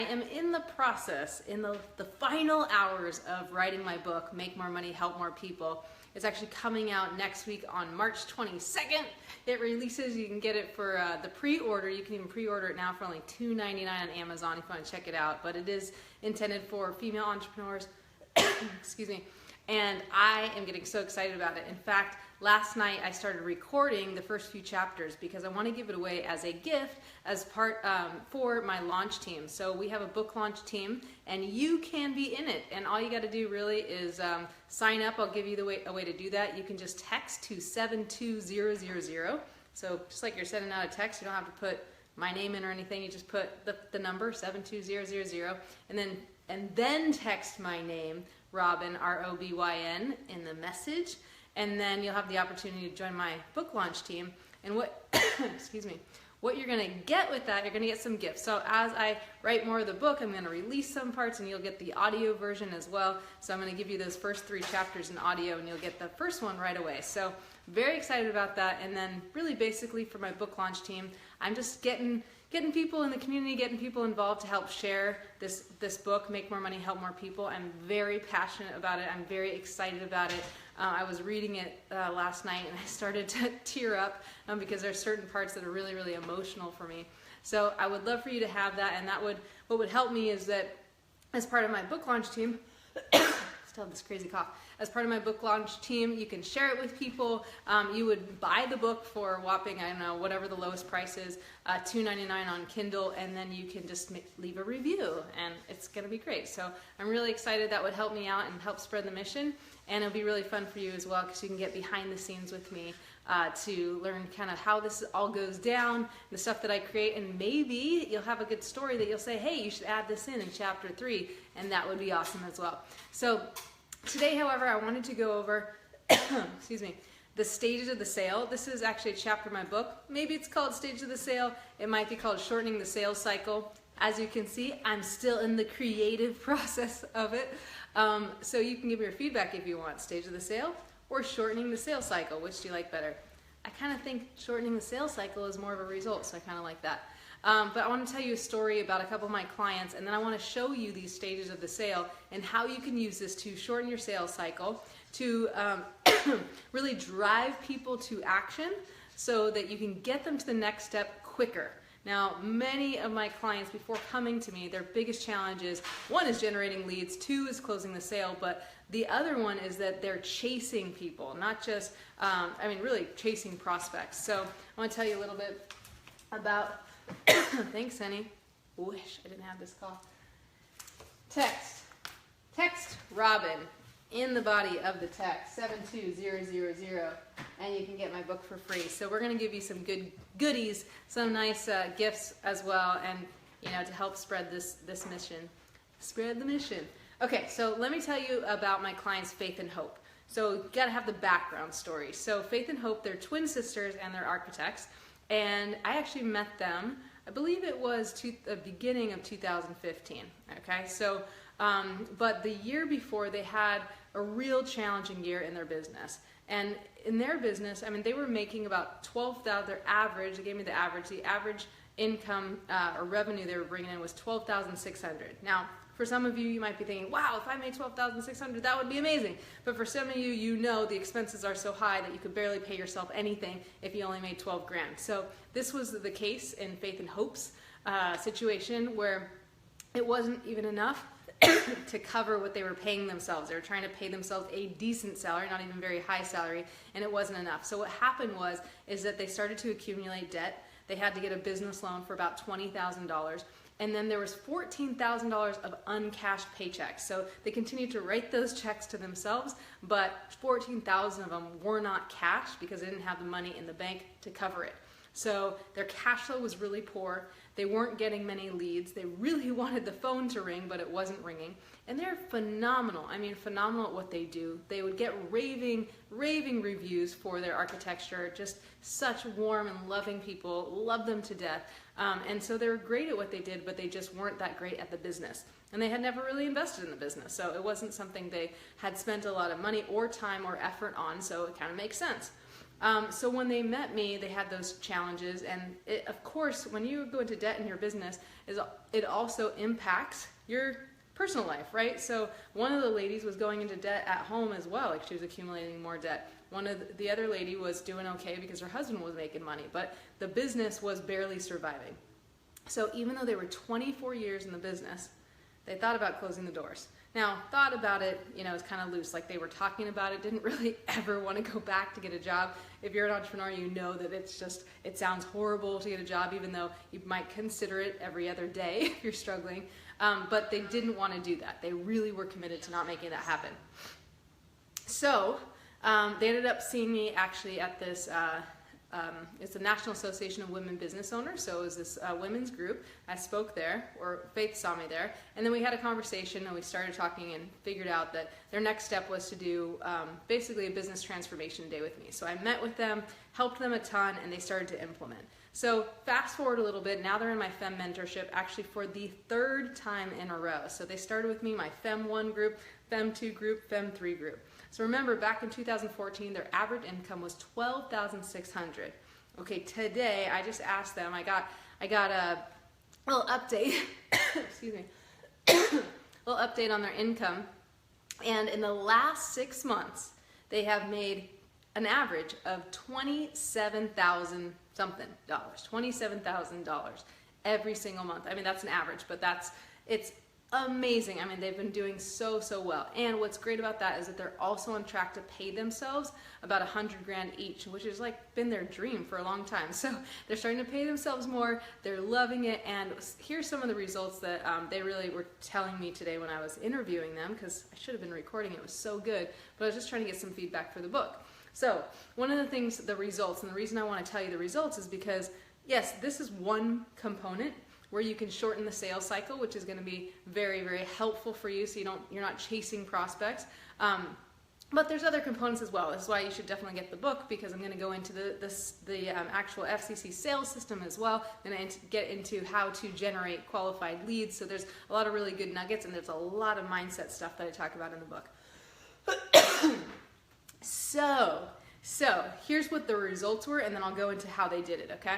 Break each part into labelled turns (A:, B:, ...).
A: I am in the process, in the final hours of writing my book, Make More Money, Help More People. It's actually coming out next week on March 22nd. It releases, you can get it for the pre-order. You can even pre-order it now for only $2.99 on Amazon if you want to check it out. But it is intended for female entrepreneurs, excuse me, and I am getting so excited about it. In fact, last night I started recording the first few chapters because I want to give it away as a gift as part for my launch team. So we have a book launch team and you can be in it, and all you got to do really is sign up. I'll give you a way to do that. You can just text to 72000. So just like you're sending out a text, you don't have to put my name in or anything. You just put the number 72000 and then text my name, Robin, R-O-B-Y-N, in the message, and then you'll have the opportunity to join my book launch team. And what, excuse me, what you're gonna get with that, you're gonna get some gifts. So as I write more of the book, I'm gonna release some parts and you'll get the audio version as well. So I'm gonna give you those first 3 chapters in audio and you'll get the first one right away. So very excited about that. And then really basically for my book launch team, I'm just getting people in the community, getting people involved to help share this book, Make More Money, Help More People. I'm very passionate about it. I'm very excited about it. I was reading it last night and I started to tear up because there's certain parts that are really, really emotional for me. So I would love for you to have that, and what would help me is that as part of my book launch team, still have this crazy cough. As part of my book launch team, you can share it with people. You would buy the book for a whopping, I don't know, whatever the lowest price is, $2.99 on Kindle, and then you can just leave a review, and it's going to be great. So I'm really excited. That would help me out and help spread the mission, and it'll be really fun for you as well because you can get behind the scenes with me to learn kind of how this all goes down, the stuff that I create, and maybe you'll have a good story that you'll say, hey, you should add this in chapter 3, and that would be awesome as well. So today, however, I wanted to go over, excuse me, the stages of the sale. This is actually a chapter in my book. Maybe it's called Stages of the Sale. It might be called Shortening the Sales Cycle. As you can see, I'm still in the creative process of it. So you can give me your feedback if you want, Stage of the Sale or Shortening the Sales Cycle. Which do you like better? I kind of think shortening the sales cycle is more of a result, so I kind of like that. But I want to tell you a story about a couple of my clients, and then I want to show you these stages of the sale and how you can use this to shorten your sales cycle, to really drive people to action so that you can get them to the next step quicker. Now, many of my clients, before coming to me, their biggest challenge is, 1 is generating leads, 2 is closing the sale, but the other one is that they're chasing people, not just, really chasing prospects. So I want to tell you a little bit about, thanks honey, wish I didn't have this cough. Text Robin in the body of the text, 72000, and you can get my book for free. So we're going to give you some good goodies, some nice gifts as well, and to help spread this mission. Spread the mission. Okay, so let me tell you about my clients, Faith and Hope. So you got to have the background story. So Faith and Hope, they're twin sisters and they're architects, and I actually met them, I believe it was the beginning of 2015. Okay, so but the year before they had a real challenging year in their business. And in their business, they were making about $12,000, their average, they gave me the average income or revenue they were bringing in was $12,600. Now, for some of you, you might be thinking, wow, if I made $12,600, that would be amazing. But for some of you, you know the expenses are so high that you could barely pay yourself anything if you only made 12 grand. So this was the case in Faith and Hope's situation, where it wasn't even enough to cover what they were paying themselves. They were trying to pay themselves a decent salary, not even very high salary, and it wasn't enough. So what happened is that they started to accumulate debt. They had to get a business loan for about $20,000. And then there was $14,000 of uncashed paychecks. So they continued to write those checks to themselves, but 14,000 of them were not cash because they didn't have the money in the bank to cover it. So their cash flow was really poor. They weren't getting many leads. They really wanted the phone to ring, but it wasn't ringing. And they're phenomenal. Phenomenal at what they do. They would get raving reviews for their architecture. Just such warm and loving people. Love them to death. And so they were great at what they did, but they just weren't that great at the business. And they had never really invested in the business. So it wasn't something they had spent a lot of money or time or effort on, so it kind of makes sense. So when they met me, they had those challenges, and of course, when you go into debt in your business, it also impacts your personal life, right? So one of the ladies was going into debt at home as well, like she was accumulating more debt. The other lady was doing okay because her husband was making money, but the business was barely surviving. So even though they were 24 years in the business, they thought about closing the doors. Now, thought about it, it's kind of loose, like they were talking about it, didn't really ever want to go back to get a job. If you're an entrepreneur, you know that it sounds horrible to get a job, even though you might consider it every other day if you're struggling. But they didn't want to do that. They really were committed to not making that happen. So they ended up seeing me actually at this, it's the National Association of Women Business Owners, so it was this women's group. I spoke there, or Faith saw me there, and then we had a conversation and we started talking and figured out that their next step was to do basically a business transformation day with me. So I met with them, helped them a ton, and they started to implement. So fast forward a little bit, now they're in my FEM mentorship actually for the 3rd time in a row. So they started with me, my FEM 1 group, FEM 2 group, FEM 3 group. So remember, back in 2014, their average income was $12,600. Okay, today I just asked them. I got a little update. Excuse me. A little update on their income, and in the last 6 months, they have made an average of $27,000 something dollars, $27,000 every single month. I mean, that's an average, but it's amazing. I mean, they've been doing so well. And what's great about that is that they're also on track to pay themselves about $100,000 each, which has like been their dream for a long time. So they're starting to pay themselves more. They're loving it. And here's some of the results that they really were telling me today when I was interviewing them, because I should have been recording. It was so good, but I was just trying to get some feedback for the book. So one of the things, the results, and the reason I want to tell you the results is because, yes, this is one component where you can shorten the sales cycle, which is going to be very helpful for you, so you're not chasing prospects. But there's other components as well. This is why you should definitely get the book, because I'm going to go into the actual FCC sales system as well. I'm going to get into how to generate qualified leads. So there's a lot of really good nuggets, and there's a lot of mindset stuff that I talk about in the book. So here's what the results were, and then I'll go into how they did it, okay?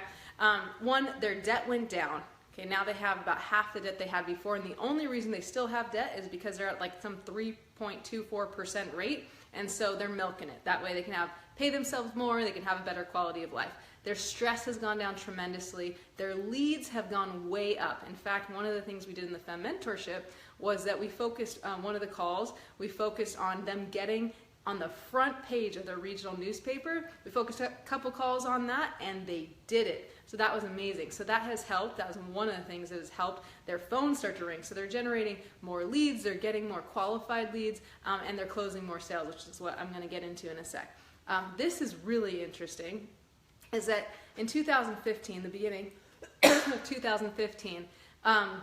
A: One, their debt went down. Okay, now they have about half the debt they had before, and the only reason they still have debt is because they're at like some 3.24% rate, and so they're milking it. That way they can pay themselves more, they can have a better quality of life. Their stress has gone down tremendously. Their leads have gone way up. In fact, one of the things we did in the FEM mentorship was that we focused on one of the calls, we focused on them getting on the front page of their regional newspaper. We focused a couple calls on that, and they did it. So that was amazing. So that has helped. That was one of the things that has helped their phones start to ring. So they're generating more leads, they're getting more qualified leads, and they're closing more sales, which is what I'm going to get into in a sec. This is really interesting, is that in 2015, the beginning of 2015,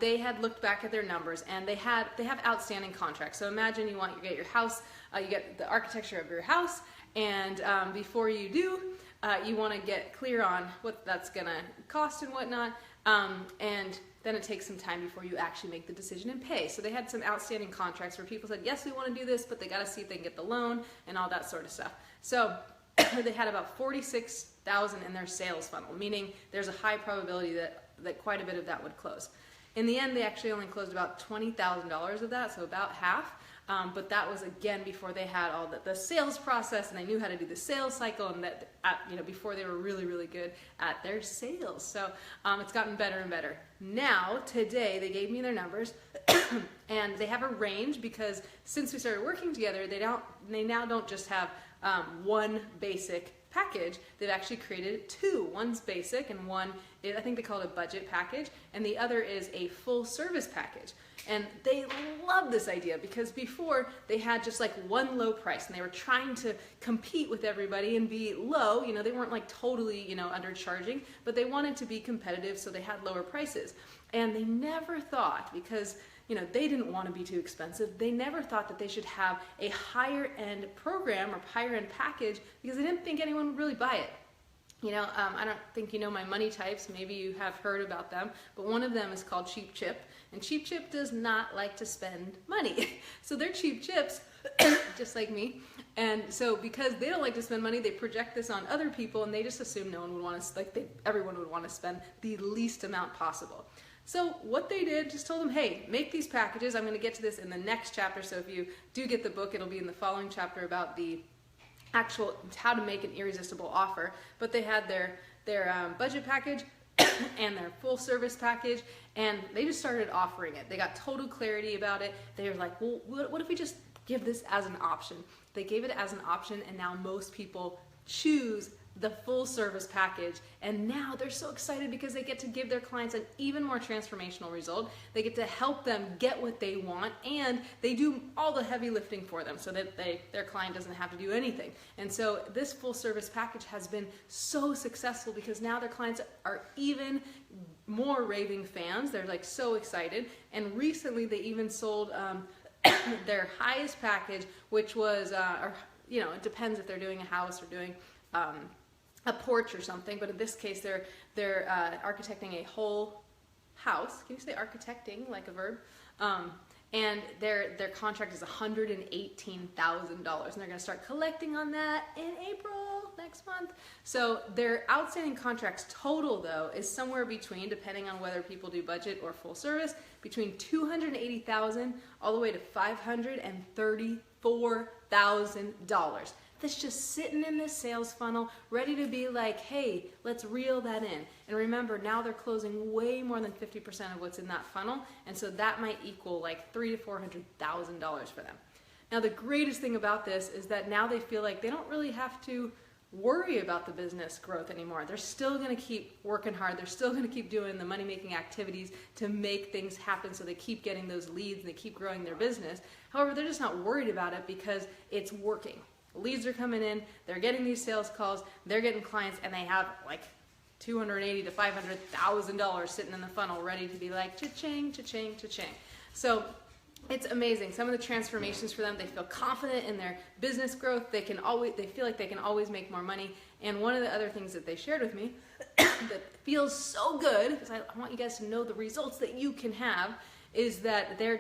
A: they had looked back at their numbers, and they have outstanding contracts. So imagine you get your house, you get the architecture of your house, and before you do, you want to get clear on what that's going to cost and whatnot, and then it takes some time before you actually make the decision and pay. So they had some outstanding contracts where people said, yes, we want to do this, but they got to see if they can get the loan and all that sort of stuff. So they had about 46,000 in their sales funnel, meaning there's a high probability that quite a bit of that would close. In the end, they actually only closed about $20,000 of that, so about half. But that was, again, before they had all the sales process, and they knew how to do the sales cycle, and that before they were really good at their sales. So it's gotten better and better. Now, today, they gave me their numbers, and they have a range, because since we started working together, they now don't just have one basic package. They've actually created two. One's basic, and one, I think they call it a budget package, and the other is a full service package. And they love this idea, because before they had just like one low price, and they were trying to compete with everybody and be low. They weren't like totally, undercharging, but they wanted to be competitive, so they had lower prices. And they never thought, because they didn't want to be too expensive, they never thought that they should have a higher end program or higher end package, because they didn't think anyone would really buy it. I don't think you know my money types. Maybe you have heard about them, but one of them is called Cheap Chip, and Cheap Chip does not like to spend money. So their Cheap Chips just like me. And so because they don't like to spend money, they project this on other people, and they just assume no one would want to, everyone would want to spend the least amount possible. So what they did, just told them, hey, make these packages. I'm going to get to this in the next chapter. So if you do get the book, it'll be in the following chapter about the actual how to make an irresistible offer. But they had their budget package and their full service package, and they just started offering it. They got total clarity about it. They were like, well, what if we just give this as an option? They gave it as an option, and now most people choose the full service package, and now they're so excited because they get to give their clients an even more transformational result. They get to help them get what they want, and they do all the heavy lifting for them so that their client doesn't have to do anything. And so this full service package has been so successful because now their clients are even more raving fans. They're like so excited, and recently they even sold their highest package, which was, it depends if they're doing a house or doing a porch or something, but in this case they're architecting a whole house. Can you say architecting like a verb? And their contract is $118,000, and they're going to start collecting on that in April next month. So their outstanding contracts total, though, is somewhere between, depending on whether people do budget or full service, between $280,000 all the way to $534,000. That's just sitting in this sales funnel, ready to be like, hey, let's reel that in. And remember, now they're closing way more than 50% of what's in that funnel, and so that might equal like $300,000 to $400,000 for them. Now, the greatest thing about this is that now they feel like they don't really have to worry about the business growth anymore. They're still going to keep working hard. They're still going to keep doing the money-making activities to make things happen, so they keep getting those leads and they keep growing their business. However, they're just not worried about it because it's working. Leads are coming in, they're getting these sales calls, they're getting clients, and they have like $280,000 to $500,000 sitting in the funnel ready to be like cha-ching, cha-ching, cha-ching. So it's amazing. Some of the transformations for them, they feel confident in their business growth. They feel like they can always make more money. And one of the other things that they shared with me that feels so good, because I want you guys to know the results that you can have, is that they're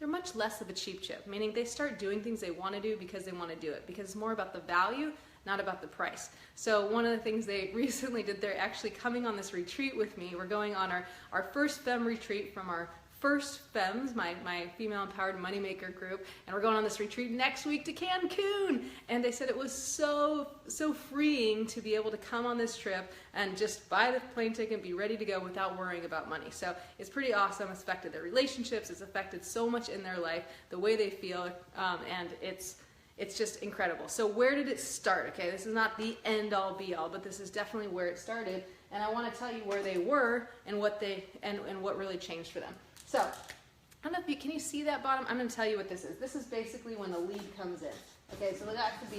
A: much less of a cheap chip, meaning they start doing things they want to do because they want to do it, because it's more about the value, not about the price. So one of the things they recently did, they're actually coming on this retreat with me. We're going on our first FEM retreat from our first FEMs, my female empowered moneymaker group, and we're going on this retreat next week to Cancun. And they said it was so freeing to be able to come on this trip and just buy the plane ticket and be ready to go without worrying about money. So it's pretty awesome. It's affected their relationships. It's affected so much in their life, the way they feel, and it's just incredible. So where did it start? Okay, this is not the end all be all, but this is definitely where it started. And I want to tell you where they were and what really changed for them. So, I don't know if can you see that bottom? I'm going to tell you what this is. This is basically when the lead comes in. Okay, so that could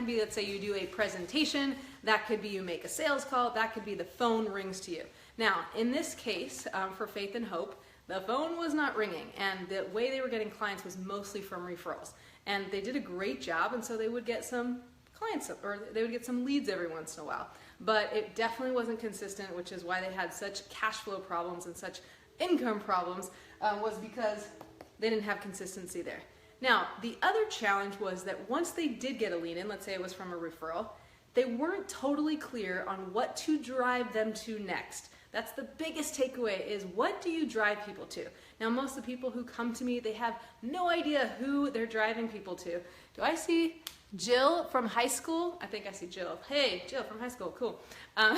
A: be, let's say you do a presentation, that could be you make a sales call, that could be the phone rings to you. Now, in this case, for Faith and Hope, the phone was not ringing, and the way they were getting clients was mostly from referrals. And they did a great job, and so they would get some clients, or they would get some leads every once in a while. But it definitely wasn't consistent, which is why they had such cash flow problems and such income problems, was because they didn't have consistency there. Now, the other challenge was that once they did get a lead in, let's say it was from a referral, they weren't totally clear on what to drive them to next. That's the biggest takeaway, is what do you drive people to? Now, most of the people who come to me, they have no idea who they're driving people to. Do I see Jill from high school? I think I see Jill. Hey, Jill from high school, cool. I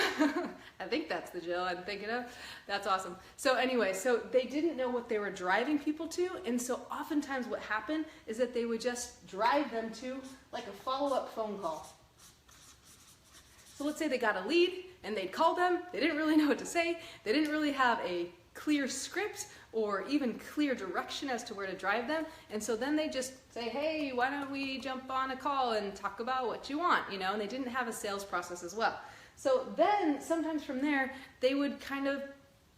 A: think that's the Jill I'm thinking of. That's awesome. So anyway, so they didn't know what they were driving people to, and so oftentimes what happened is that they would just drive them to like a follow-up phone call. So let's say they got a lead, and they'd call them, they didn't really know what to say, they didn't really have a clear script or even clear direction as to where to drive them, and so then they just say, hey, why don't we jump on a call and talk about what you want, and they didn't have a sales process as well. So then sometimes from there, they would kind of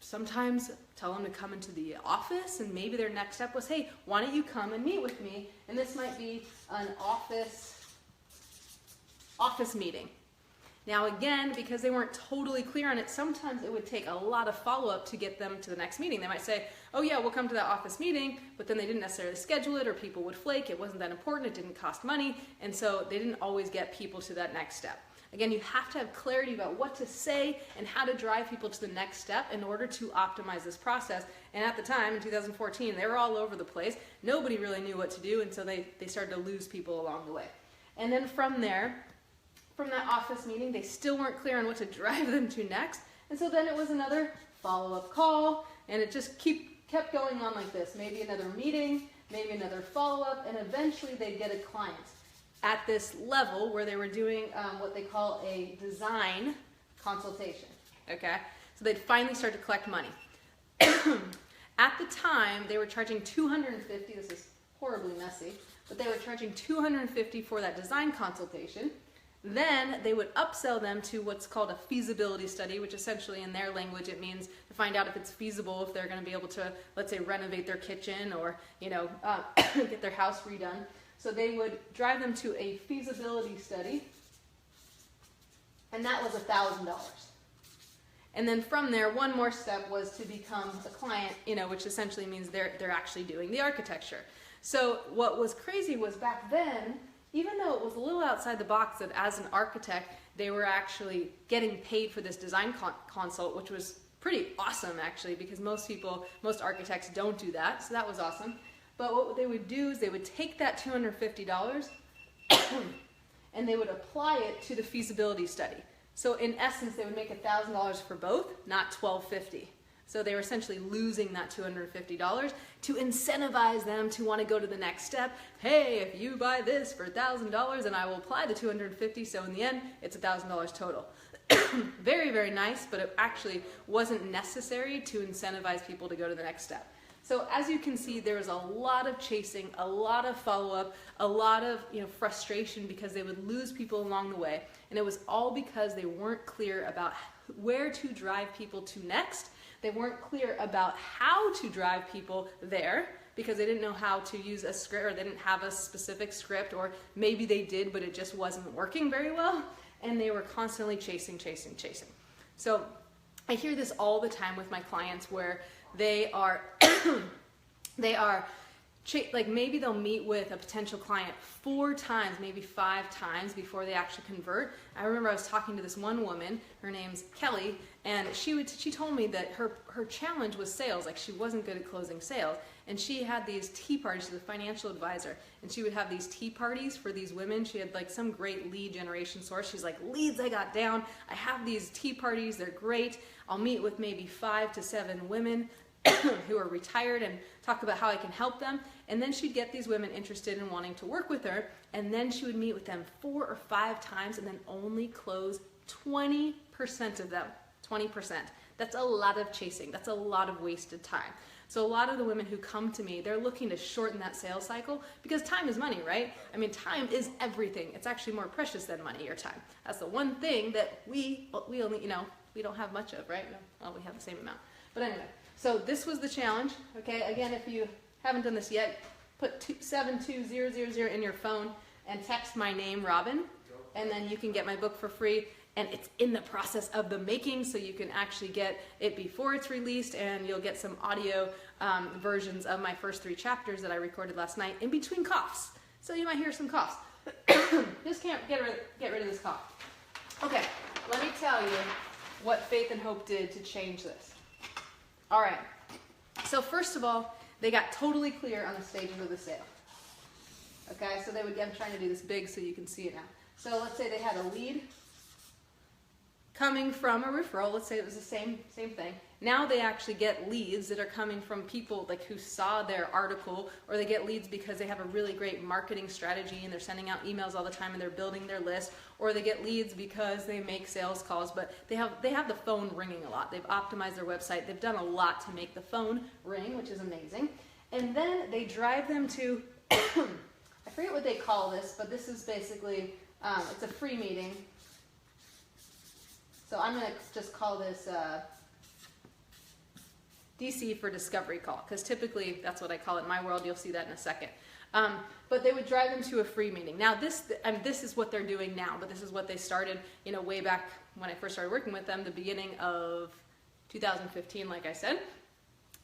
A: sometimes tell them to come into the office, and maybe their next step was, hey, why don't you come and meet with me? And this might be an office meeting. Now again, because they weren't totally clear on it, sometimes it would take a lot of follow-up to get them to the next meeting. They might say, oh yeah, we'll come to that office meeting, but then they didn't necessarily schedule it, or people would flake, it wasn't that important, it didn't cost money, and so they didn't always get people to that next step. Again, you have to have clarity about what to say and how to drive people to the next step in order to optimize this process. And at the time, in 2014, they were all over the place. Nobody really knew what to do, and so they started to lose people along the way. And then from there, from that office meeting, they still weren't clear on what to drive them to next. And so then it was another follow-up call, and it just kept going on like this. Maybe another meeting, maybe another follow-up, and eventually they'd get a client at this level where they were doing what they call a design consultation, okay? So they'd finally start to collect money. At the time, they were charging $250, this is horribly messy, but they were charging $250 for that design consultation. Then they would upsell them to what's called a feasibility study, which essentially in their language it means to find out if it's feasible, if they're going to be able to, let's say, renovate their kitchen or, you know, get their house redone. So they would drive them to a feasibility study, and that was $1,000. And then from there, one more step was to become a client, you know, which essentially means they're actually doing the architecture. So what was crazy was back then, even though it was a little outside the box that as an architect, they were actually getting paid for this design consult, which was pretty awesome actually, because most architects don't do that, so that was awesome. But what they would do is they would take that $250 and they would apply it to the feasibility study. So in essence, they would make $1,000 for both, not $1,250. So they were essentially losing that $250 to incentivize them to want to go to the next step. Hey, if you buy this for $1,000, and I will apply the $250, so in the end, it's $1,000 total. Very, very nice, but it actually wasn't necessary to incentivize people to go to the next step. So as you can see, there was a lot of chasing, a lot of follow-up, a lot of frustration because they would lose people along the way. And it was all because they weren't clear about where to drive people to next. They weren't clear about how to drive people there because they didn't know how to use a script, or they didn't have a specific script, or maybe they did, but it just wasn't working very well. And they were constantly chasing. So I hear this all the time with my clients where they are, like maybe they'll meet with a potential client 4 times, maybe 5 times before they actually convert. I remember I was talking to this one woman, her name's Kelly, and she told me that her challenge was sales, like she wasn't good at closing sales. And she had these tea parties, she's a financial advisor, and she would have these tea parties for these women. She had like some great lead generation source. She's like, leads I got down, I have these tea parties, they're great. I'll meet with maybe 5 to 7 women who are retired and talk about how I can help them. And then she'd get these women interested in wanting to work with her, and then she would meet with them 4 or 5 times and then only close 20% of them. 20%. That's a lot of chasing. That's a lot of wasted time. So a lot of the women who come to me, they're looking to shorten that sales cycle because time is money, right? I mean, time is everything. It's actually more precious than money or time. That's the one thing that we only, we don't have much of, right? Well, we have the same amount. But anyway, so this was the challenge, okay? Again, if you haven't done this yet, put 72000 in your phone and text my name, Robin, and then you can get my book for free. And it's in the process of the making, so you can actually get it before it's released, and you'll get some audio versions of my first 3 chapters that I recorded last night in between coughs. So you might hear some coughs. Just can't get rid of this cough. Okay, let me tell you what Faith and Hope did to change this. All right, so first of all, they got totally clear on the stages of the sale. Okay, so I'm trying to do this big so you can see it now. So let's say they had a lead coming from a referral. Let's say it was the same thing. Now they actually get leads that are coming from people like who saw their article, or they get leads because they have a really great marketing strategy and they're sending out emails all the time and they're building their list, or they get leads because they make sales calls, but they have the phone ringing a lot. They've optimized their website. They've done a lot to make the phone ring, which is amazing. And then they drive them to, I forget what they call this, but this is basically, it's a free meeting. So I'm going to just call this DC for discovery call, because typically that's what I call it in my world. You'll see that in a second. But they would drive them to a free meeting. Now this is what they're doing now, but this is what they started, way back when I first started working with them, the beginning of 2015, like I said.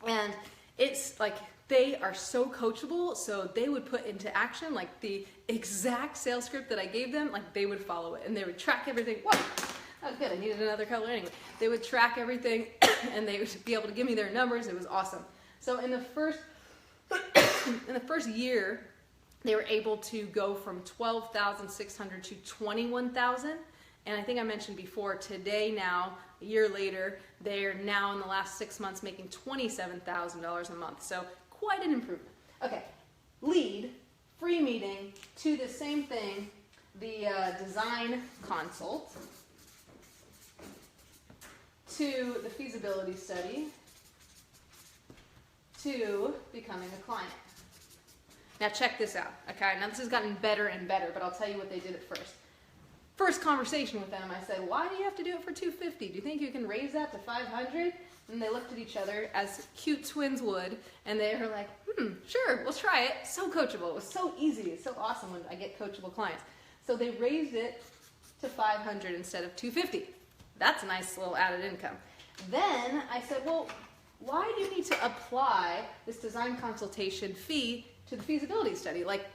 A: And it's like, they are so coachable, so they would put into action like the exact sales script that I gave them, like they would follow it, and they would track everything. Whoa, that was good, I needed another color anyway. They would track everything, and they would be able to give me their numbers. It was awesome. So in the first year, they were able to go from 12,600 to 21,000. And I think I mentioned before, today now, a year later, they're now in the last 6 months making $27,000 a month. So quite an improvement. Okay, lead, free meeting, to the same thing, the design consult, to the feasibility study, to becoming a client. Now check this out, okay? Now this has gotten better and better, but I'll tell you what they did at first. First conversation with them, I said, why do you have to do it for $250? Do you think you can raise that to $500? And they looked at each other as cute twins would, and they were like, sure, we'll try it. So coachable. It was so easy. It's so awesome when I get coachable clients. So they raised it to $500 instead of $250. That's a nice little added income. Then I said, well, why do you need to apply this design consultation fee to the feasibility study? Like,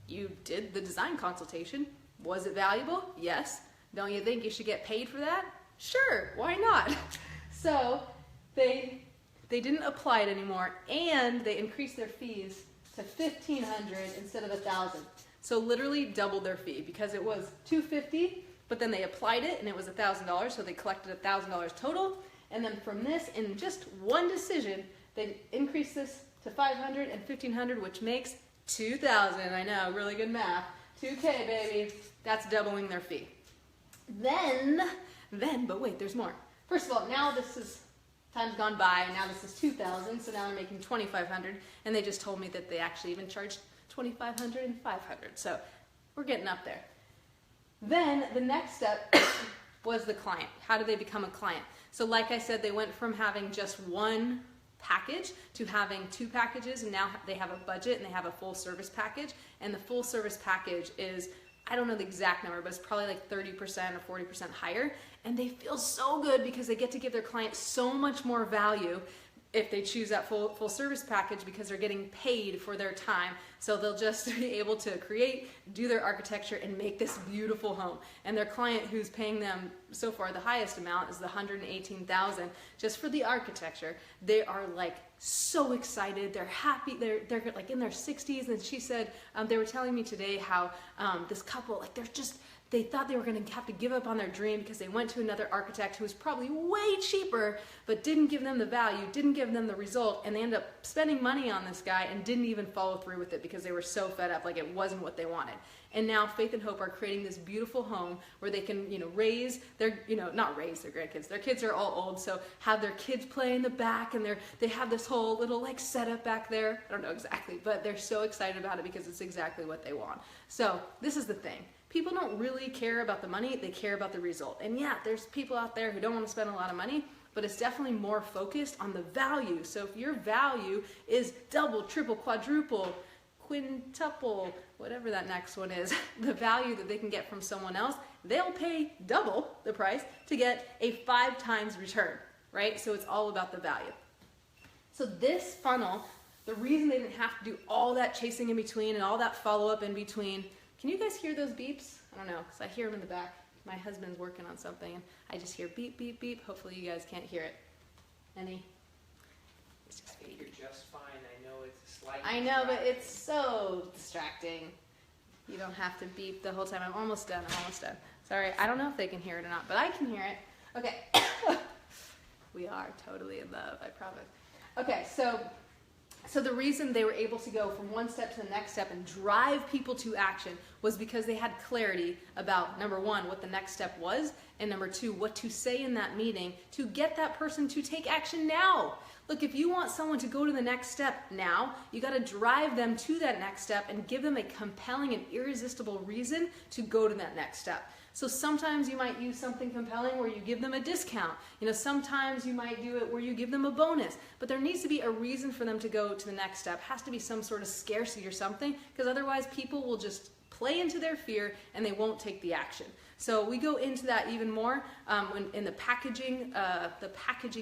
A: you did the design consultation. Was it valuable? Yes. Don't you think you should get paid for that? Sure, why not? So they didn't apply it anymore, and they increased their fees to $1,500 instead of $1,000. So literally doubled their fee, because it was $250, but then they applied it and it was $1,000, so they collected $1,000 total. And then from this, in just one decision, they increased this to $500 and $1,500, which makes $2,000. I know, really good math. $2K, baby. That's doubling their fee. Then, but wait, there's more. First of all, now this is, time's gone by, and now this is $2,000, so now they're making $2,500, and they just told me that they actually even charged $2,500 and $500, so we're getting up there. Then the next step was the client. How do they become a client? So like I said, they went from having just one package to having 2 packages, and now they have a budget and they have a full service package. And the full service package is, I don't know the exact number, but it's probably like 30% or 40% higher. And they feel so good because they get to give their client so much more value if they choose that full service package, because they're getting paid for their time. So they'll just be able to create, do their architecture, and make this beautiful home. And their client, who's paying them so far the highest amount, is the $118,000 just for the architecture. They are like so excited. They're happy. They're like in their 60s. And she said, they were telling me today how this couple, like they thought they were going to have to give up on their dream because they went to another architect who was probably way cheaper, but didn't give them the value, didn't give them the result, and they ended up spending money on this guy and didn't even follow through with it because they were so fed up, like it wasn't what they wanted. And now Faith and Hope are creating this beautiful home where they can, raise their, not raise their grandkids. Their kids are all old, so have their kids play in the back, and they have this whole little like setup back there. I don't know exactly, but they're so excited about it because it's exactly what they want. So this is the thing. People don't really care about the money, they care about the result. And yeah, there's people out there who don't want to spend a lot of money, but it's definitely more focused on the value. So if your value is double, triple, quadruple, quintuple, whatever that next one is, the value that they can get from someone else, they'll pay double the price to get a 5 times return, right? So it's all about the value. So this funnel, the reason they didn't have to do all that chasing in between and all that follow-up in between. Can you guys hear those beeps? I don't know, because I hear them in the back. My husband's working on something, and I just hear beep, beep, beep. Hopefully you guys can't hear it. Any? It's just beep.
B: You're just fine. I know it's slightly
A: I know, but it's so distracting. You don't have to beep the whole time. I'm almost done. Sorry, I don't know if they can hear it or not, but I can hear it. Okay. We are totally in love, I promise. Okay, so the reason they were able to go from one step to the next step and drive people to action was because they had clarity about, number 1, what the next step was, and number 2, what to say in that meeting to get that person to take action now. Look, if you want someone to go to the next step now, you got to drive them to that next step and give them a compelling and irresistible reason to go to that next step. So sometimes you might use something compelling where you give them a discount. Sometimes you might do it where you give them a bonus. But there needs to be a reason for them to go to the next step. Has to be some sort of scarcity or something, because otherwise people will just play into their fear and they won't take the action. So we go into that even more in the packaging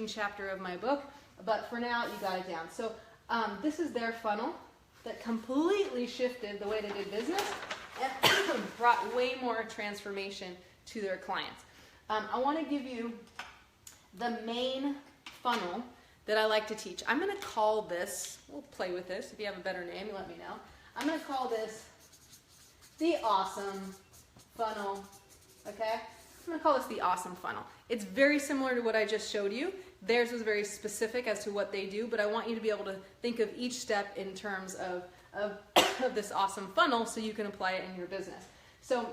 A: chapter of my book. But for now, you got it down. So this is their funnel that completely shifted the way they did business and brought way more transformation to their clients. I want to give you the main funnel that I like to teach. I'm going to call this, we'll play with this. If you have a better name, let me know. I'm going to call this the awesome funnel, okay? I'm going to call this the awesome funnel. It's very similar to what I just showed you. Theirs was very specific as to what they do, but I want you to be able to think of each step in terms of this awesome funnel so you can apply it in your business. So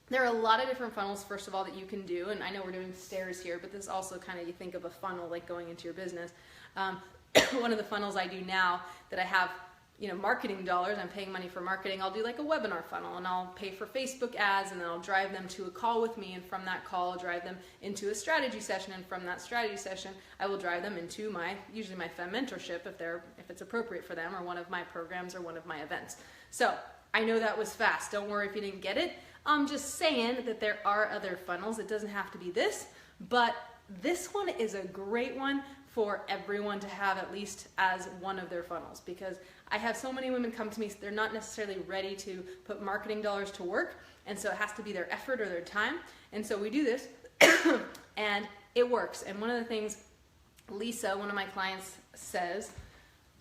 A: there are a lot of different funnels, first of all, that you can do, and I know we're doing stairs here, but this is also kind of, you think of a funnel like going into your business. One of the funnels I do now that I have marketing dollars, I'm paying money for marketing, I'll do like a webinar funnel, and I'll pay for Facebook ads, and then I'll drive them to a call with me, and from that call I'll drive them into a strategy session, and from that strategy session I will drive them into usually my Femme mentorship if it's appropriate for them, or one of my programs or one of my events. So I know that was fast. Don't worry if you didn't get it. I'm just saying that there are other funnels. It doesn't have to be this, but this one is a great one for everyone to have at least as one of their funnels, because I have so many women come to me, they're not necessarily ready to put marketing dollars to work, and so it has to be their effort or their time, and so we do this, and it works. And one of the things Lisa, one of my clients, says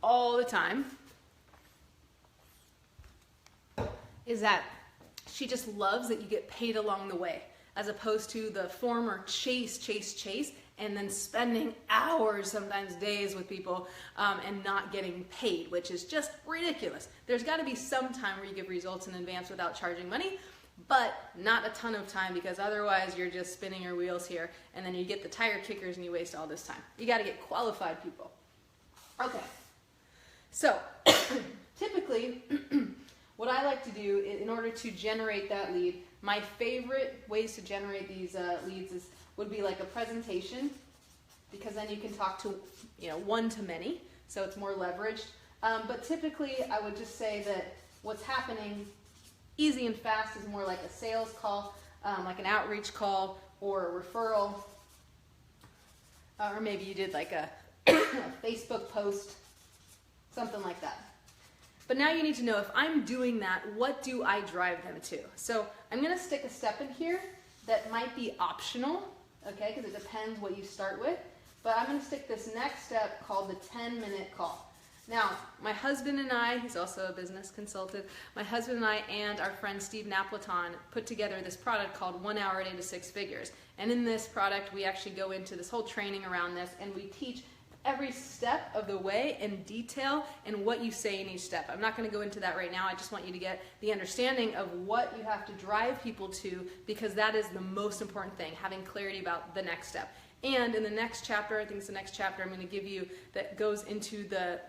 A: all the time is that she just loves that you get paid along the way, as opposed to the former chase, and then spending hours, sometimes days with people and not getting paid, which is just ridiculous. There's got to be some time where you give results in advance without charging money, but not a ton of time, because otherwise you're just spinning your wheels here, and then you get the tire kickers and you waste all this time. You got to get qualified people. Okay, so typically what I like to do in order to generate that lead, my favorite ways to generate these leads would be like a presentation, because then you can talk to one to many, so it's more leveraged. But typically I would just say that what's happening easy and fast is more like a sales call, like an outreach call or a referral, or maybe you did like a Facebook post, something like that. But now you need to know, if I'm doing that, what do I drive them to? So I'm going to stick a step in here that might be optional, okay, because it depends what you start with. But I'm going to stick this next step called the 10-minute call. Now, my husband and I, he's also a business consultant, my husband and I and our friend Steve Napolitan put together this product called 1 Hour a Day to 6 Figures. And in this product, we actually go into this whole training around this, and we teach every step of the way in detail and what you say in each step. I'm not going to go into that right now. I just want you to get the understanding of what you have to drive people to, because that is the most important thing, having clarity about the next step. And in the next chapter, I think it's the next chapter I'm going to give you, that goes into the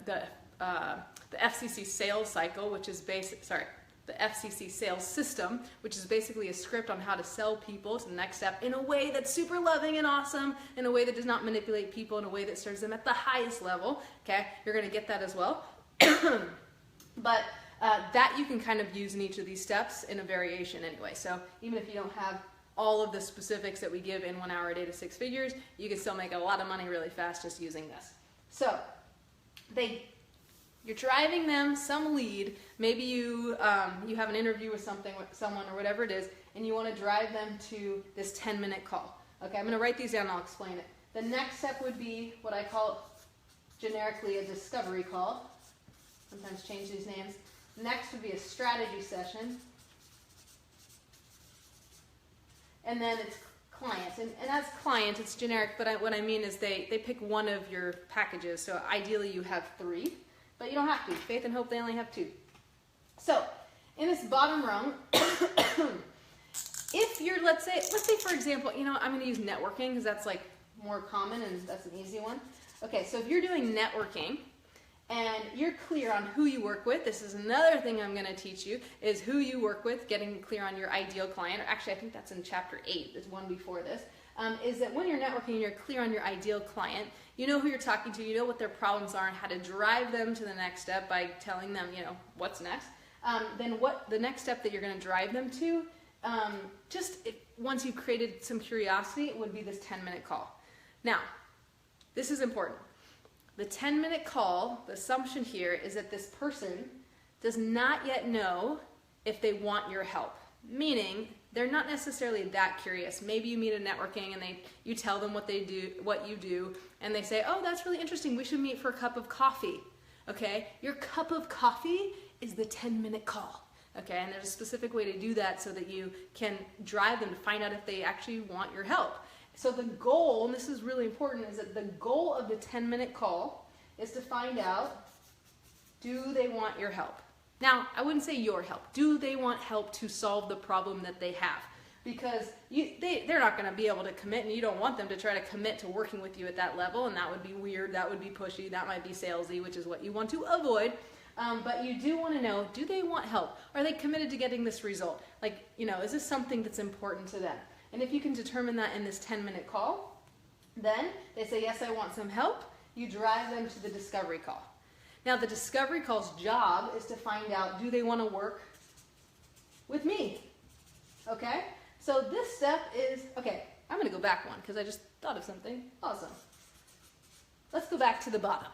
A: FCC sales cycle, which is the FCC sales system, which is basically a script on how to sell people to the next step in a way that's super loving and awesome, in a way that does not manipulate people, in a way that serves them at the highest level. Okay, you're going to get that as well. But that you can kind of use in each of these steps in a variation anyway. So even if you don't have all of the specifics that we give in 1 Hour a Day to 6 Figures, you can still make a lot of money really fast just using this. So you're driving them some lead. Maybe you have an interview with someone or whatever it is, and you want to drive them to this 10-minute call. Okay, I'm going to write these down and I'll explain it. The next step would be what I call generically a discovery call. Sometimes change these names. Next would be a strategy session. And then it's clients. And as clients, it's generic, but what I mean is they pick one of your packages. So ideally you have 3. But you don't have to. Faith and Hope, they only have 2. So, in this bottom rung, if you're, let's say for example, I'm going to use networking because that's like more common and that's an easy one. Okay, so if you're doing networking and you're clear on who you work with. This is another thing I'm going to teach you, is who you work with, getting clear on your ideal client. Or actually, I think that's in chapter 8, there's one before this, is that when you're networking and you're clear on your ideal client, you know who you're talking to, you know what their problems are and how to drive them to the next step by telling them, you know, what's next. Then what the next step that you're going to drive them to, once you've created some curiosity, it would be this 10-minute call. Now, this is important. The 10-minute call, the assumption here is that this person does not yet know if they want your help. Meaning, they're not necessarily that curious. Maybe you meet at networking and you tell them what you do, and they say, oh, that's really interesting, we should meet for a cup of coffee. Okay? Your cup of coffee is the 10-minute call. Okay? And there's a specific way to do that so that you can drive them to find out if they actually want your help. So the goal, and this is really important, is that the goal of the 10-minute call is to find out, do they want your help? Now, I wouldn't say your help. Do they want help to solve the problem that they have? Because they're not going to be able to commit, and you don't want them to try to commit to working with you at that level, and that would be weird, that would be pushy, that might be salesy, which is what you want to avoid. But you do want to know, do they want help? Are they committed to getting this result? Like, you know, is this something that's important to them? And if you can determine that in this 10-minute call, then they say, yes, I want some help. You drive them to the discovery call. Now, the discovery call's job is to find out, do they want to work with me? Okay? So this step is, okay, I'm going to go back one because I just thought of something awesome. Let's go back to the bottom.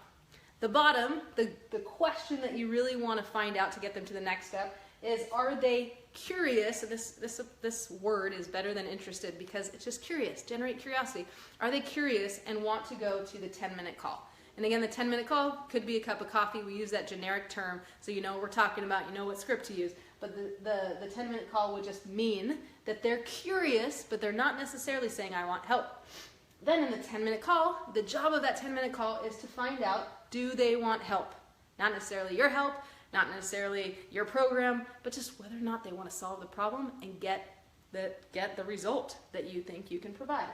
A: The bottom, the question that you really want to find out to get them to the next step is, are they curious? And this word is better than interested because it's just curious, generate curiosity. Are they curious and want to go to the 10-minute call? And again, the 10-minute call could be a cup of coffee. We use that generic term so you know what we're talking about, you know what script to use. But the 10-minute call would just mean that they're curious, but they're not necessarily saying, I want help. Then in the 10-minute call, the job of that 10-minute call is to find out, do they want help? Not necessarily your help, not necessarily your program, but just whether or not they want to solve the problem and get the result that you think you can provide.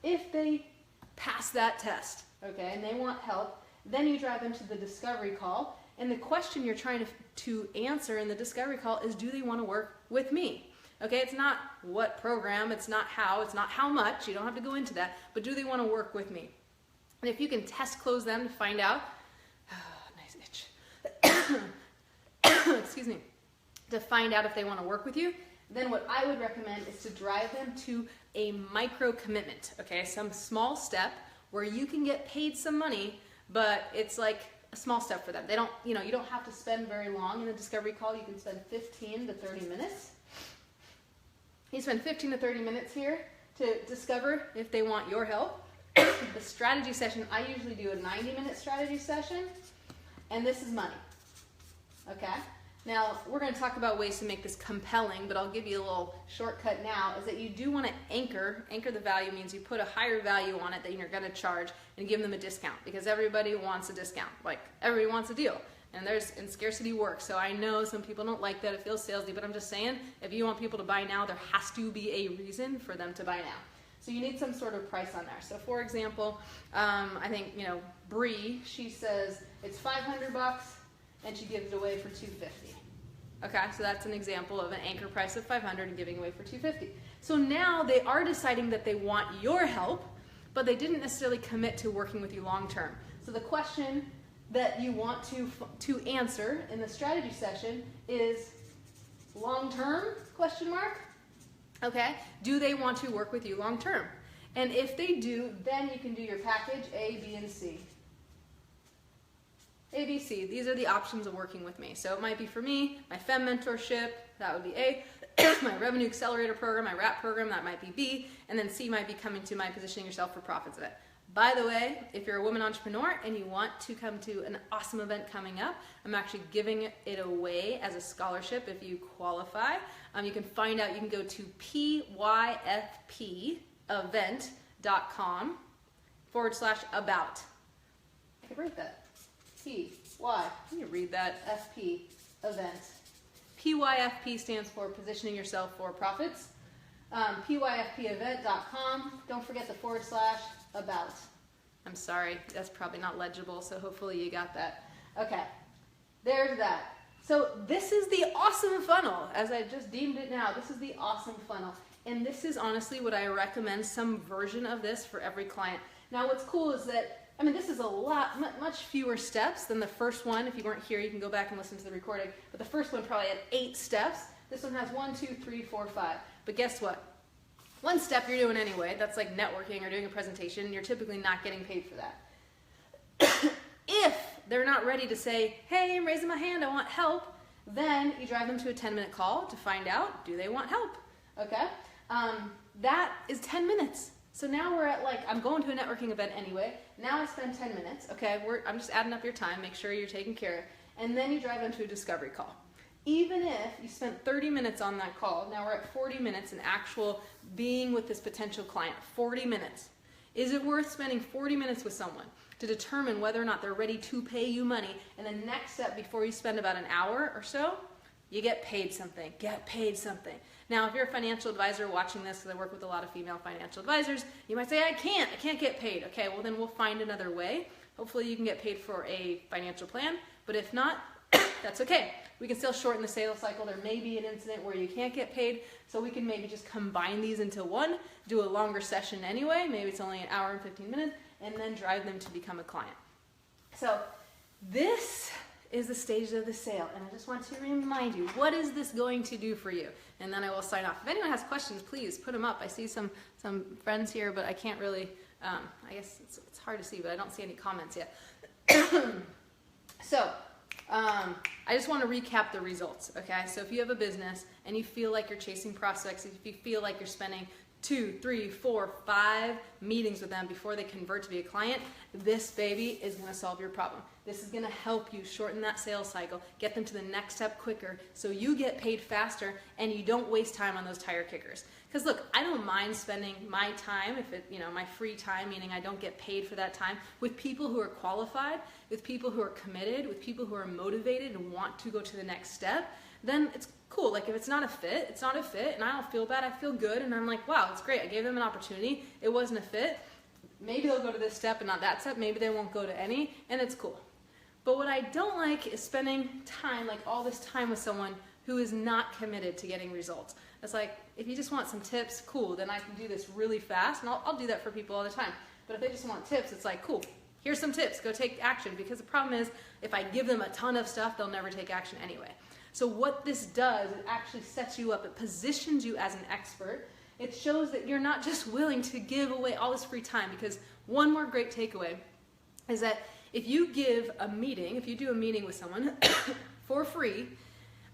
A: If they pass that test, okay, and they want help, then you drive them to the discovery call, and the question you're trying to answer in the discovery call is, do they want to work with me? Okay, it's not what program, it's not how much, you don't have to go into that, but do they want to work with me? And if you can test close them to find out, nice itch, excuse me, to find out if they want to work with you, then what I would recommend is to drive them to a micro commitment, okay, some small step where you can get paid some money, but it's like a small step for them. They don't, you don't have to spend very long in a discovery call. You can spend 15 to 30 minutes. You spend 15 to 30 minutes here to discover if they want your help. The strategy session, I usually do a 90-minute strategy session, and this is money, okay? Now, we're going to talk about ways to make this compelling, but I'll give you a little shortcut now, is that you do want to anchor the value means you put a higher value on it that you're going to charge and give them a discount, because everybody wants a discount. Like, everybody wants a deal. And scarcity works. So I know some people don't like that, it feels salesy, but I'm just saying, if you want people to buy now, there has to be a reason for them to buy now. So you need some sort of price on there. So for example, I think, Bree, she says it's $500 and she gives it away for $250. Okay, so that's an example of an anchor price of $500 and giving away for $250. So now they are deciding that they want your help, but they didn't necessarily commit to working with you long term. So the question that you want to answer in the strategy session is long term, question mark? Okay, do they want to work with you long term? And if they do, then you can do your package A, B, and C. A, B, C, these are the options of working with me. So it might be for me, my FEM mentorship, that would be A, my revenue accelerator program, my RAP program, that might be B, and then C might be coming to my positioning yourself for profits event. By the way, if you're a woman entrepreneur and you want to come to an awesome event coming up, I'm actually giving it away as a scholarship if you qualify. You can find out, you can go to pyfpevent.com/about. I can write that. Let me read that. FP event. PYFP stands for Positioning Yourself for Profits. pyfpevent.com. Don't forget the /about. I'm sorry, that's probably not legible, so hopefully you got that. Okay, there's that. So this is the awesome funnel, as I just deemed it now. This is the awesome funnel. And this is honestly what I recommend, some version of this for every client. Now what's cool is that, I mean, this is a lot, much fewer steps than the first one. If you weren't here, you can go back and listen to the recording. But the first one probably had 8 steps. This one has 1, 2, 3, 4, 5. But guess what? One step you're doing anyway, that's like networking or doing a presentation. You're typically not getting paid for that. If they're not ready to say, hey, I'm raising my hand, I want help, then you drive them to a 10-minute call to find out, do they want help? Okay? That is 10 minutes. So now we're at like, I'm going to a networking event anyway. Now I spend 10 minutes. Okay, I'm just adding up your time, make sure you're taken care of. And then you drive them to a discovery call. Even if you spent 30 minutes on that call, now we're at 40 minutes in actual being with this potential client, 40 minutes. Is it worth spending 40 minutes with someone to determine whether or not they're ready to pay you money? And the next step before you spend about an hour or so, you get paid something. Get paid something. Now, if you're a financial advisor watching this, because I work with a lot of female financial advisors, you might say, I can't get paid. Okay, well then we'll find another way. Hopefully you can get paid for a financial plan, but if not, that's okay. We can still shorten the sales cycle. There may be an incident where you can't get paid, so we can maybe just combine these into one, do a longer session anyway, maybe it's only an hour and 15 minutes, and then drive them to become a client. So this is the stage of the sale, and I just want to remind you, what is this going to do for you? And then I will sign off. If anyone has questions, please put them up. I see some friends here, but I can't really, I guess it's hard to see, but I don't see any comments yet. So, I just want to recap the results, okay? So if you have a business and you feel like you're chasing prospects, if you feel like you're spending 2, 3, 4, 5 meetings with them before they convert to be a client, this baby is going to solve your problem. This is going to help you shorten that sales cycle, get them to the next step quicker so you get paid faster and you don't waste time on those tire kickers. Because look, I don't mind spending my time, my free time, meaning I don't get paid for that time, with people who are qualified, with people who are committed, with people who are motivated and want to go to the next step. Then it's cool. Like if it's not a fit, it's not a fit, and I don't feel bad, I feel good, and I'm like, wow, it's great. I gave them an opportunity. It wasn't a fit. Maybe they'll go to this step and not that step. Maybe they won't go to any, and it's cool. But what I don't like is spending time, like all this time with someone who is not committed to getting results. It's like, if you just want some tips, cool, then I can do this really fast, and I'll do that for people all the time. But if they just want tips, it's like, cool, here's some tips, go take action. Because the problem is, if I give them a ton of stuff, they'll never take action anyway. So what this does, it actually sets you up, it positions you as an expert. It shows that you're not just willing to give away all this free time, because one more great takeaway is that if you give a meeting, if you do a meeting with someone for free,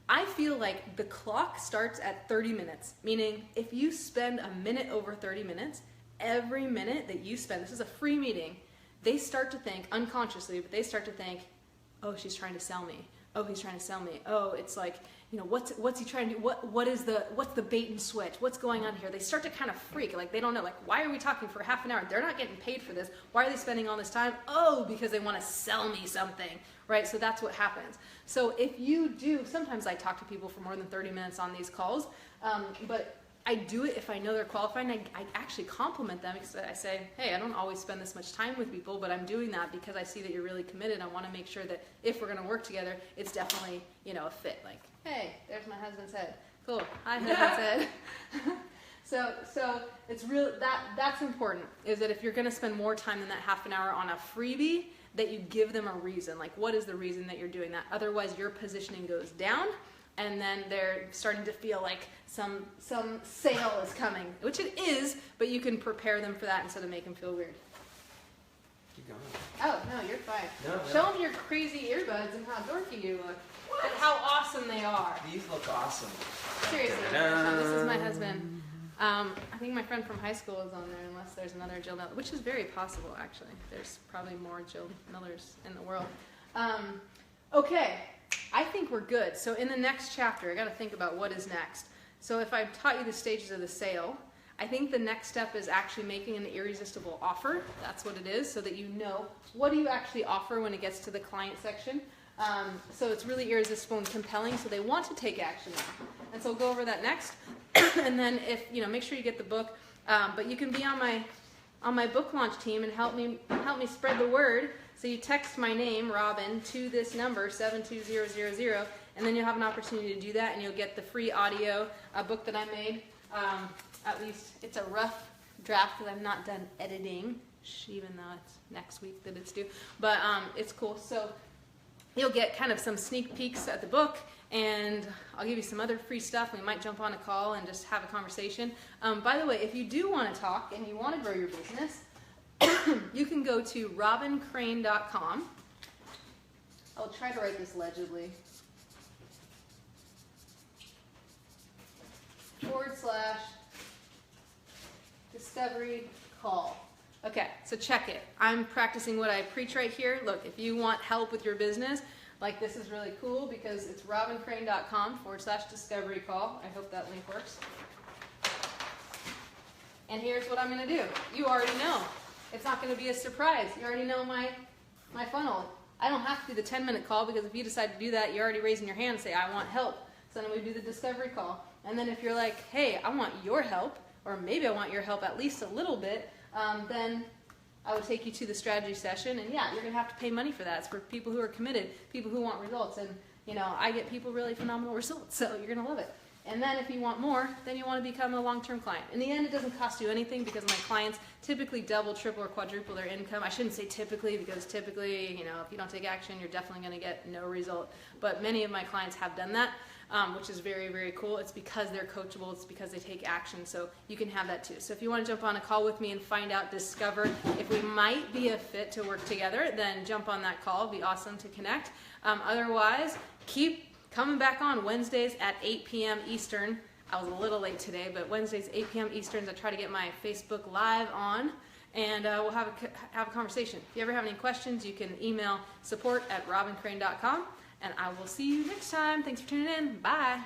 A: I feel like the clock starts at 30 minutes, meaning if you spend a minute over 30 minutes, every minute that you spend, this is a free meeting, they start to think, unconsciously, but they start to think, oh, she's trying to sell me. Oh, he's trying to sell me. Oh, it's like, what's he trying to do? What's the bait and switch? What's going on here? They start to kind of freak, like they don't know, like, why are we talking for half an hour? They're not getting paid for this. Why are they spending all this time? Oh, because they want to sell me something, right? So that's what happens. So if you do, sometimes I talk to people for more than 30 minutes on these calls, but I do it if I know they're qualified, and I actually compliment them because I say, hey, I don't always spend this much time with people, but I'm doing that because I see that you're really committed. I want to make sure that if we're going to work together, it's definitely, a fit. Like, hey, there's my husband's head. Cool. Hi, husband's head. So it's real. That's important, is that if you're going to spend more time than that half an hour on a freebie, that you give them a reason. Like, what is the reason that you're doing that? Otherwise, your positioning goes down, and then they're starting to feel like some sale is coming, which it is, but you can prepare them for that instead of make them feel weird.
C: Keep going.
A: Oh, no, you're fine.
C: No.
A: Show them your crazy earbuds and how dorky you look. What? And how awesome they are.
C: These look awesome.
A: Seriously, this is my husband. I think my friend from high school is on there, unless there's another Jill Miller, which is very possible, actually. There's probably more Jill Millers in the world. Okay. I think we're good. So in the next chapter, I got to think about what is next. So if I've taught you the stages of the sale, I think the next step is actually making an irresistible offer. That's what it is, so that you know what do you actually offer when it gets to the client section. So it's really irresistible and compelling, so they want to take action now. And so we'll go over that next. And then make sure you get the book. But you can be on my book launch team and help me spread the word. So you text my name, Robin, to this number, 72000, and then you'll have an opportunity to do that, and you'll get the free audio book that I made. At least it's a rough draft because I've not done editing, even though it's next week that it's due. But it's cool. So you'll get kind of some sneak peeks at the book, and I'll give you some other free stuff. We might jump on a call and just have a conversation. By the way, if you do want to talk and you want to grow your business, you can go to robincrane.com. I'll try to write this legibly. /discovery call. Okay, so check it. I'm practicing what I preach right here. Look, if you want help with your business, like this is really cool because it's robincrane.com /discovery call. I hope that link works. And here's what I'm going to do. You already know. It's not going to be a surprise. You already know my funnel. I don't have to do the 10-minute call because if you decide to do that, you're already raising your hand and say, I want help. So then we do the discovery call. And then if you're like, hey, I want your help, or maybe I want your help at least a little bit, then I would take you to the strategy session. And yeah, you're going to have to pay money for that. It's for people who are committed, people who want results. And, you know, I get people really phenomenal results, so you're going to love it. And then if you want more, then you want to become a long-term client. In the end, it doesn't cost you anything because my clients typically double, triple, or quadruple their income. I shouldn't say typically because typically, you know, if you don't take action, you're definitely going to get no result. But many of my clients have done that, which is very, very cool. It's because they're coachable. It's because they take action. So you can have that too. So if you want to jump on a call with me and find out, discover if we might be a fit to work together, then jump on that call. It'd be awesome to connect. Otherwise, keep coming back on Wednesdays at 8 p.m. Eastern. I was a little late today, but Wednesdays 8 p.m. Eastern, I try to get my Facebook Live on, and we'll have a conversation. If you ever have any questions, you can email support@robincrane.com, and I will see you next time. Thanks for tuning in. Bye.